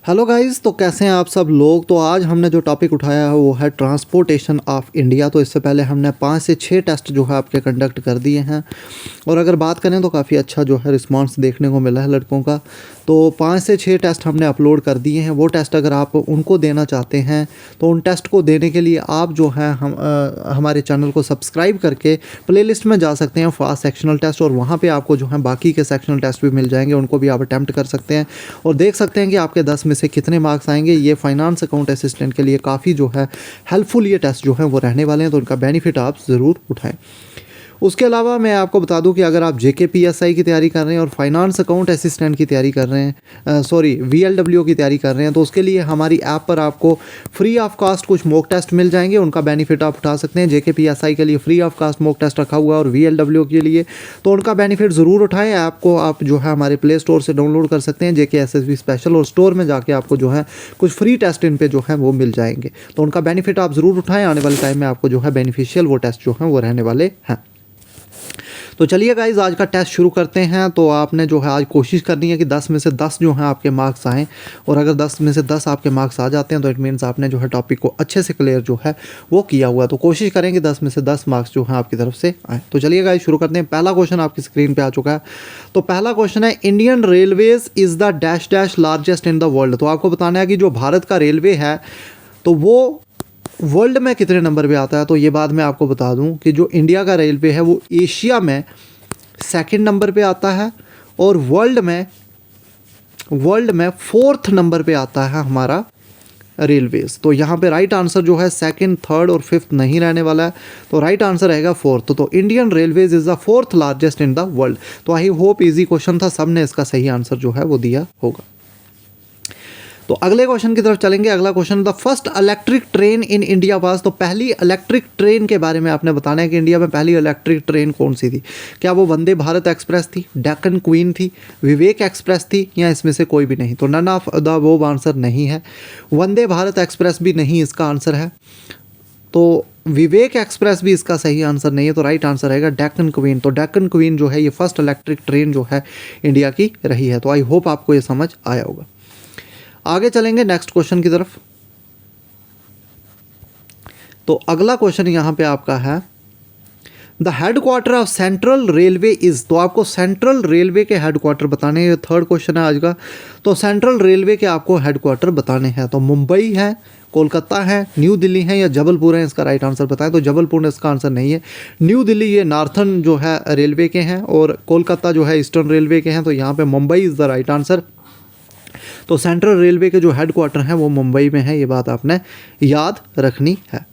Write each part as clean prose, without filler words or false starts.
Hello guys, तो कैसे हैं आप सब लोग। तो आज हमने जो टॉपिक उठाया है वो है ट्रांसपोर्टेशन ऑफ इंडिया। तो इससे पहले हमने 5 से 6 टेस्ट जो है आपके कंडक्ट कर दिए हैं और अगर बात करें तो काफ़ी अच्छा जो है रिस्पांस देखने को मिला है लड़कों का। तो 5 से 6 टेस्ट हमने अपलोड कर दिए हैं। वो टेस्ट अगर आप उनको देना चाहते हैं तो उन टेस्ट को देने के लिए आप जो है हमारे चैनल को सब्सक्राइब करके प्लेलिस्ट में जा सकते हैं फास्ट सेक्शनल टेस्ट, और वहाँ पे आपको जो है बाकी के सेक्शनल टेस्ट भी मिल जाएंगे, उनको भी आप अटैम्प्ट कर सकते हैं और देख सकते हैं कि आपके 10 में से कितने मार्क्स आएंगे। ये फाइनेंस अकाउंट असिस्टेंट के लिए काफ़ी जो है हेल्पफुल ये टेस्ट जो है वो रहने वाले हैं, तो उनका बेनिफिट आप ज़रूर उठाएं। उसके अलावा मैं आपको बता दूं कि अगर आप JKPSI की तैयारी कर रहे हैं और फाइनेंस अकाउंट असिस्टेंट की तैयारी कर रहे हैं, VLWO की तैयारी कर रहे हैं, तो उसके लिए हमारी ऐप पर आपको फ्री ऑफ कास्ट कुछ मॉक टेस्ट मिल जाएंगे, उनका बेनिफिट आप उठा सकते हैं। JKPSI के लिए free of cost mock test रखा हुआ है और VLWO के लिए तो उनका बेनिफिट ज़रूर उठाएं। ऐप को आप जो है हमारे प्ले स्टोर से डाउनलोड कर सकते हैं, JKSSB स्पेशल, और स्टोर में जाके आपको जो है कुछ फ्री टेस्ट इन पे जो है वो मिल जाएंगे, तो उनका बेनिफिट आप ज़रूर उठाएं। आने वाले टाइम में आपको जो है बेनिफिशियल वो टेस्ट जो है वो रहने वाले हैं। तो चलिए गाइज, आज का टेस्ट शुरू करते हैं। तो आपने जो है आज कोशिश करनी है कि 10 में से 10 जो हैं आपके मार्क्स आएँ, और अगर 10 में से 10 आपके मार्क्स आ जाते हैं तो इट मीन्स आपने जो है टॉपिक को अच्छे से क्लियर जो है वो किया हुआ है। तो कोशिश करें कि 10 में से 10 मार्क्स जो हैं आपकी तरफ से आए। तो चलिए गाइज शुरू करते हैं। पहला क्वेश्चन आपकी स्क्रीन पर आ चुका है। तो पहला क्वेश्चन है, Indian railways is the dash dash largest in the world. तो आपको बताना है कि जो भारत का रेलवे है तो वो वर्ल्ड में कितने नंबर पे आता है। तो ये बात मैं आपको बता दूं कि जो इंडिया का रेलवे है वो एशिया में सेकंड नंबर पे आता है और वर्ल्ड में फोर्थ नंबर पे आता है हमारा रेलवेज। तो यहाँ पे राइट आंसर जो है सेकंड, थर्ड और फिफ्थ नहीं रहने वाला है, तो राइट आंसर रहेगा फोर्थ। तो Indian railways is the fourth largest in the world. तो आई होप इजी क्वेश्चन था, सब ने इसका सही आंसर जो है वो दिया होगा। तो अगले क्वेश्चन की तरफ चलेंगे। अगला question, the first electric train in India was. तो पहली इलेक्ट्रिक ट्रेन के बारे में आपने बताना है कि इंडिया में पहली इलेक्ट्रिक ट्रेन कौन सी थी। क्या वो वंदे भारत एक्सप्रेस थी, डेक्कन क्वीन थी, विवेक एक्सप्रेस थी, या इसमें से कोई भी नहीं। तो नन ऑफ द वो आंसर नहीं है। वंदे भारत एक्सप्रेस भी नहीं इसका आंसर है, तो विवेक एक्सप्रेस भी इसका सही आंसर नहीं है। तो राइट आंसर रहेगा डेक्कन क्वीन। तो डेक्कन क्वीन जो है ये फर्स्ट इलेक्ट्रिक ट्रेन जो है इंडिया की रही है। तो आई होप आपको ये समझ आया होगा। आगे चलेंगे नेक्स्ट क्वेश्चन की तरफ। तो अगला क्वेश्चन यहां पे आपका है, the headquarter of central railway is. तो आपको सेंट्रल रेलवे के हेडक्वार्टर बताने हैं। थर्ड क्वेश्चन है आज का। तो सेंट्रल रेलवे के आपको हेडक्वार्टर बताने हैं। तो मुंबई है, कोलकाता है, न्यू दिल्ली है, या जबलपुर है। इसका राइट आंसर बताएं। तो जबलपुर इसका आंसर नहीं है। न्यू दिल्ली ये नॉर्थन जो है रेलवे के हैं और कोलकाता जो है ईस्टर्न रेलवे के हैं। तो यहाँ पे Mumbai is the right answer. तो सेंट्रल रेलवे के जो हेडक्वार्टर हैं वो मुंबई में है, ये बात आपने याद रखनी है।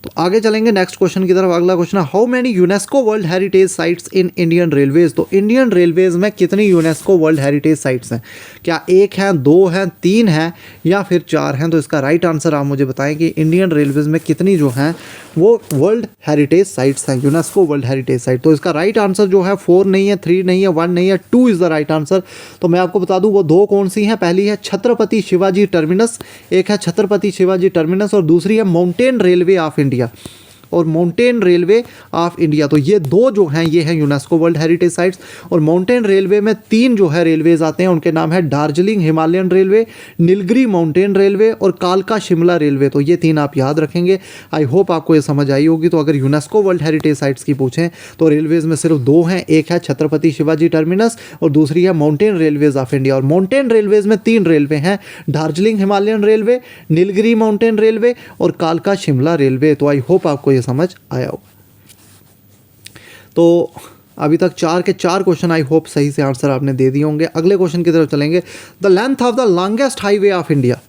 तो आगे चलेंगे नेक्स्ट क्वेश्चन की तरफ। अगला क्वेश्चन है, how many UNESCO world heritage sites in Indian railways. तो इंडियन रेलवेज में कितनी यूनेस्को वर्ल्ड हेरिटेज साइट्स हैं। क्या 1 हैं, 2 हैं, 3 हैं, या फिर 4 हैं। तो इसका राइट आंसर आप मुझे बताएं कि इंडियन रेलवेज में कितनी जो हैं वो वर्ल्ड हेरिटेज साइट्स हैं, यूनेस्को वर्ल्ड हेरिटेज साइट। तो इसका राइट आंसर जो है 4 नहीं है, 3 नहीं है, 1 नहीं है, 2 इज़ द राइट आंसर। तो मैं आपको बता दूं वो 2 कौन सी हैं। पहली है छत्रपति शिवाजी टर्मिनस, एक है छत्रपति शिवाजी टर्मिनस, और दूसरी है माउंटेन रेलवे ऑफ इंडिया और माउंटेन रेलवे ऑफ इंडिया। तो ये 2 जो हैं ये हैं यूनेस्को वर्ल्ड हेरिटेज साइट्स। और माउंटेन रेलवे में 3 जो है रेलवेज आते हैं, उनके नाम है Darjeeling Himalayan railway, Nilgiri mountain railway और कालका शिमला रेलवे। तो ये 3 आप याद रखेंगे। आई होप आपको ये समझ आई होगी। तो अगर यूनेस्को वर्ल्ड हेरिटेज साइट्स की पूछें तो रेलवेज में सिर्फ 2 हैं, एक है छत्रपति शिवाजी टर्मिनस और दूसरी है माउंटेन रेलवेज ऑफ इंडिया। और माउंटेन रेलवेज में 3 रेलवे हैं, Darjeeling Himalayan railway, Nilgiri mountain railway और कालका शिमला रेलवे। तो आई होप आपको समझ आया होगा। तो अभी तक 4 के 4 क्वेश्चन आई होप सही से आंसर आपने दे दिए होंगे। अगले क्वेश्चन की तरफ चलेंगे। The length of the longest highway of India.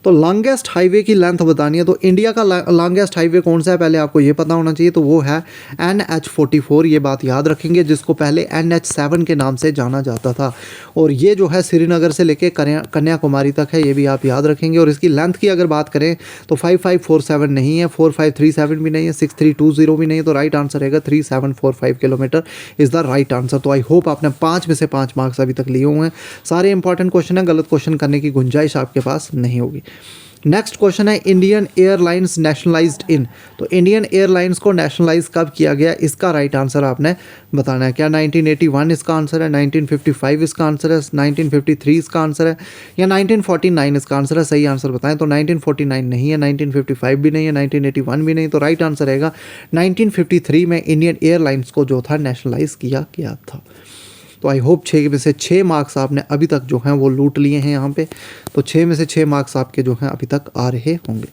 तो लॉन्गेस्ट हाईवे की लेंथ बतानी है। तो इंडिया का लॉन्गेस्ट हाईवे कौन सा है पहले आपको ये पता होना चाहिए। तो वो है NH44। ये बात याद रखेंगे, जिसको पहले NH7 के नाम से जाना जाता था, और ये जो है श्रीनगर से लेके कन्याकुमारी तक है, ये भी आप याद रखेंगे। और इसकी लेंथ की अगर बात करें तो 5547 नहीं है, 4537 भी नहीं है, 6320 भी नहीं है। तो राइट आंसर रहेगा 3745 kilometre is the right answer. तो आई होप आपने 5 में से 5 मार्क्स अभी तक लिए हुए हैं। सारे इंपॉर्टेंट क्वेश्चन हैं, गलत क्वेश्चन करने की गुंजाइश आपके पास नहीं होगी। नेक्स्ट क्वेश्चन है इंडियन एयरलाइंस नेशनलाइज्ड इन, तो इंडियन एयरलाइंस को नेशनलाइज कब किया गया, इसका राइट आंसर आपने बताना है। क्या 1981 इसका आंसर है, 1955 इसका आंसर है, 1953 इसका आंसर है, या 1949 इसका आंसर है? सही आंसर बताएं। तो 1949 नहीं है, 1955 भी नहीं है, 1981 भी नहीं, तो राइट आंसर रहेगा 1953 में इंडियन एयरलाइंस को जो था नेशनलाइज किया गया था। तो आई होप 6 में से 6 मार्क्स आपने अभी तक जो हैं वो लूट लिए हैं यहाँ पे। तो 6 में से 6 मार्क्स आपके जो हैं अभी तक आ रहे होंगे।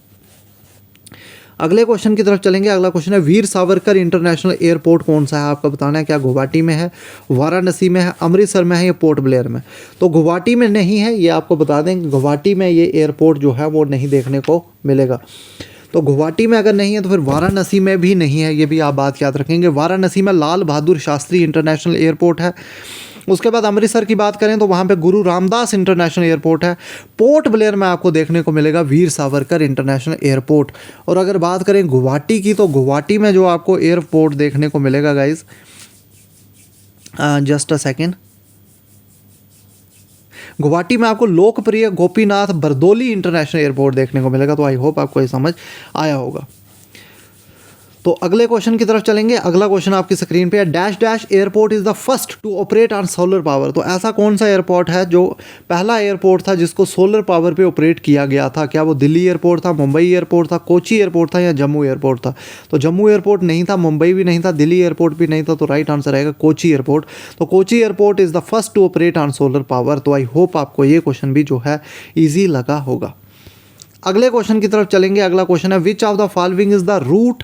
अगले क्वेश्चन की तरफ चलेंगे। अगला क्वेश्चन है वीर सावरकर इंटरनेशनल एयरपोर्ट कौन सा है, आपका बताना है। क्या गुवाहाटी में है, वाराणसी में है, अमृतसर में है, या पोर्ट ब्लेयर में? तो गुवाहाटी में नहीं है, ये आपको बता दें। गुवाहाटी में ये एयरपोर्ट जो है वो नहीं देखने को मिलेगा। तो गुवाहाटी में अगर नहीं है तो फिर वाराणसी में भी नहीं है, ये भी आप बात याद रखेंगे। वाराणसी में लाल बहादुर शास्त्री इंटरनेशनल एयरपोर्ट है। उसके बाद अमृतसर की बात करें तो वहाँ पे गुरु रामदास इंटरनेशनल एयरपोर्ट है। पोर्ट ब्लेयर में आपको देखने को मिलेगा वीर सावरकर इंटरनेशनल एयरपोर्ट। और अगर बात करें गुवाहाटी की, तो गुवाहाटी में जो आपको एयरपोर्ट देखने को मिलेगा guys, just a second, Guwahati में आपको लोकप्रिय गोपीनाथ बरदोली इंटरनेशनल एयरपोर्ट देखने को मिलेगा। तो आई होप आपको ये समझ आया होगा। तो अगले क्वेश्चन की तरफ चलेंगे। अगला क्वेश्चन आपकी स्क्रीन पे है, dash dash airport is the first to operate on solar power. तो ऐसा कौन सा एयरपोर्ट है जो पहला एयरपोर्ट था जिसको सोलर पावर पे ऑपरेट किया गया था? क्या वो दिल्ली एयरपोर्ट था, मुंबई एयरपोर्ट था, कोची एयरपोर्ट था, या जम्मू एयरपोर्ट था? तो जम्मू एयरपोर्ट नहीं था, मुंबई भी नहीं था, दिल्ली एयरपोर्ट भी नहीं था, तो राइट आंसर रहेगा कोची एयरपोर्ट। तो Kochi airport is the first to operate on solar power. तो आई होप आपको ये क्वेश्चन भी जो है ईजी लगा होगा। अगले क्वेश्चन की तरफ चलेंगे। अगला क्वेश्चन है, which of the following is the route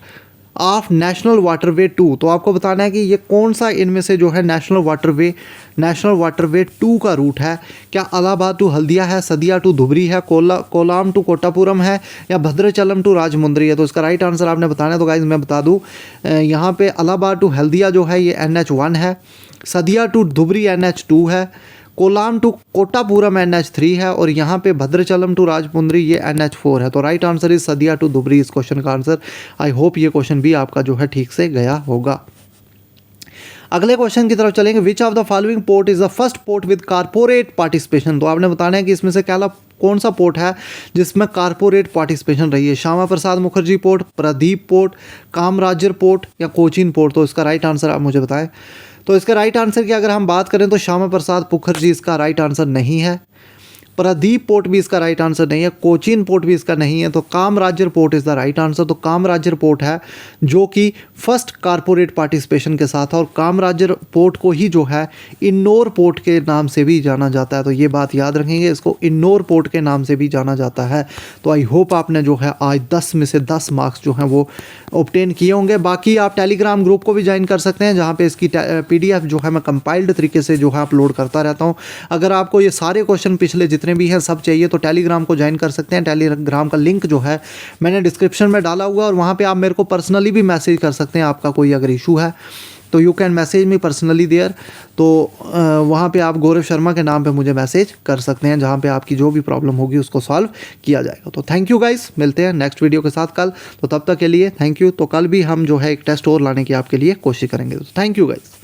of national waterway 2। तो आपको बताना है कि ये कौन सा इनमें से जो है नेशनल वाटरवे 2 का रूट है। क्या इलाहाबाद टू हल्दिया है, सदिया टू धुबरी है, कोलाम टू कोटापुरम है, या भद्राचलम टू राजमुंद्री है? तो इसका राइट आंसर आपने बताना है। तो गाइज मैं बता दूं, यहाँ पे इलाहाबाद टू हल्दिया जो है ये NH1 है, सदिया टू धुबरी NH2 है, कोलाम टू कोटापुरम NH3 है, और यहाँ पे भद्राचलम टू राजमुंद्री ये NH4 है। तो right answer is Sadiya to Dhubri इस क्वेश्चन का आंसर। आई होप ये क्वेश्चन भी आपका जो है ठीक से गया होगा। अगले क्वेश्चन की तरफ चलेंगे। विच of the following port is the first port with corporate participation. तो आपने बताना है कि इसमें से कौन सा पोर्ट है जिसमें कारपोरेट पार्टिसिपेशन रही है। Shyama Prasad Mukherjee port, Pradeep port, Kamarajar port, या कोचीन पोर्ट? तो इसका राइट आंसर आप मुझे बताएं। तो इसका राइट आंसर की अगर हम बात करें तो श्यामा प्रसाद मुखर्जी इसका राइट आंसर नहीं है, प्रदीप पोर्ट भी इसका राइट आंसर नहीं है, कोचीन पोर्ट भी इसका नहीं है। तो Kamarajar port is the right answer. तो कामराजर पोर्ट है जो कि फर्स्ट कारपोरेट पार्टिसिपेशन के साथ है, और कामराजर पोर्ट को ही जो है इन्नौर पोर्ट के नाम से भी जाना जाता है। तो ये बात याद रखेंगे, इसको इन्नौर पोर्ट के नाम से भी जाना जाता है। तो आई होप आपने जो है आज 10 में से 10 मार्क्स जो हैं वो ऑब्टेन किए होंगे। बाकी आप टेलीग्राम ग्रुप को भी ज्वाइन कर सकते हैं, जहाँ पे इसकी PDF जो है मैं कंपाइल्ड तरीके से जो है अपलोड करता रहता हूँ। अगर आपको ये सारे क्वेश्चन पिछले जितने भी हैं सब चाहिए तो टेलीग्राम को ज्वाइन कर सकते हैं। टेलीग्राम का लिंक जो है मैंने डिस्क्रिप्शन में डाला हुआ है, और वहाँ पे आप मेरे को पर्सनली भी मैसेज कर सकते हैं। आपका कोई अगर इशू है तो you can message me personally there. तो वहाँ पे आप गौरव शर्मा के नाम पे मुझे मैसेज कर सकते हैं, जहाँ पे आपकी जो भी प्रॉब्लम होगी उसको सॉल्व किया जाएगा। तो थैंक यू गाइस, मिलते हैं नेक्स्ट वीडियो के साथ कल। तो तब तक के लिए थैंक यू। तो कल भी हम जो है एक टेस्ट और लाने की आपके लिए कोशिश करेंगे। तो थैंक यू गाइस।